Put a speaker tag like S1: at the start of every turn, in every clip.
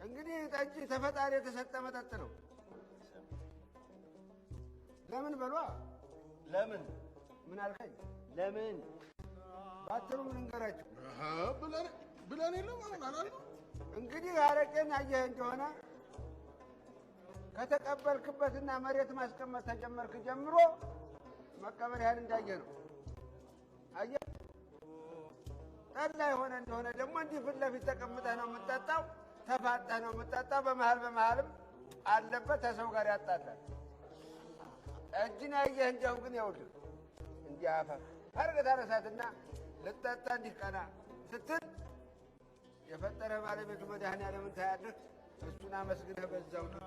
S1: እንግዲህ ጠጅ ተፈጣሪ የተሰጠ መጠጥ ነው። ለምን በሏ ለምን ምን አልከኝ? ለምን ባትሩ ምን እንገራችሁ?
S2: ብለን የለም አላልነው።
S1: እንግዲህ አረቄን አየህ እንደሆነ ከተቀበልክበትና መሬት ማስቀመጥ ተጀመርክ ጀምሮ መቀበር ያህል እንዳየ ነው። አየህ ጠላ የሆነ እንደሆነ ደግሞ እንዲህ ፊት ለፊት ተቀምጠህ ነው የምትጠጣው፣ ተፋጠህ ነው የምትጠጣው። በመሀልም አለበት ከሰው ጋር ያጣላል። ጠጅን ያየህ እንደው ግን ይኸውልህ እንዲህ አፈር አድርገህ ታነሳትና ልጠጣ እንዲህ ቀና ስትል የፈጠረህ ባለቤቱ መድኃኒዓለምን ታያለህ። እሱን አመስግነህ በዛው ትሉ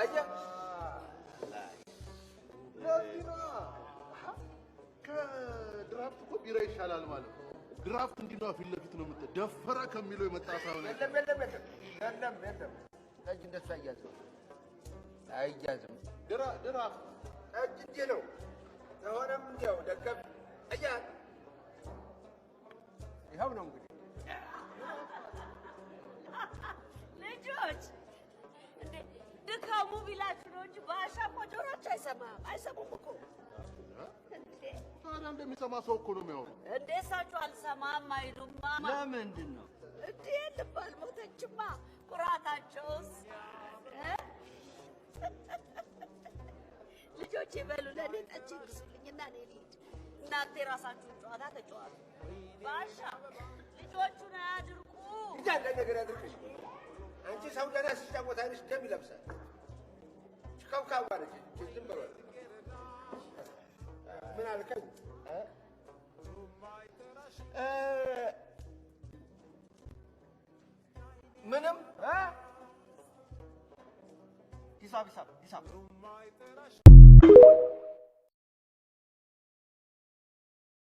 S1: አየህ።
S2: ለዚህ ነው ከድራፍት እኮ ቢራ ይሻላል ማለት ነው። ድራፍት እንዲህ ነው ፊት ለፊት ነው ደፈረ ከሚለው የመጣ ሳይሆን
S1: የለም ጠጅ እንደሱ አይያዝም።
S2: ድራፍት
S1: ጠጅ እንዲህ ነው ከሆነም እንዲያው ደከም አየህ። ይኸው ነው እንግዲህ
S3: ልጆች እንዴ ድካሙ ቢላችሁ ነው እንጂ ባሻ እኮ ጆሮች አይሰሙም እኮ።
S2: ታዲያ እንደሚሰማ ሰው እኮ ነው የሚያወራው።
S3: እንዴ እሳቸው አልሰማም አይሉማ።
S1: ለምንድን ነው
S3: እንዴ? ልብ አልሞተችማ ኩራታቸውስ። ልጆች ይበሉ ለእኔ ጠጅ ይግዙልኝና እኔ ልሂድ። እናንተ የራሳችሁን ጨዋታ ተጫዋቱ። ባሻ ልጆቹን አያድርቁ።
S1: እንዳለ ነገር ያድርቅሽ። አንቺ ሰው ገና ሲጫወት አይንሽ ደም ይለብሳል። ከውካዋ ነች። ዝም በሏት። ምን አልከኝ? ምንም ሂሳብ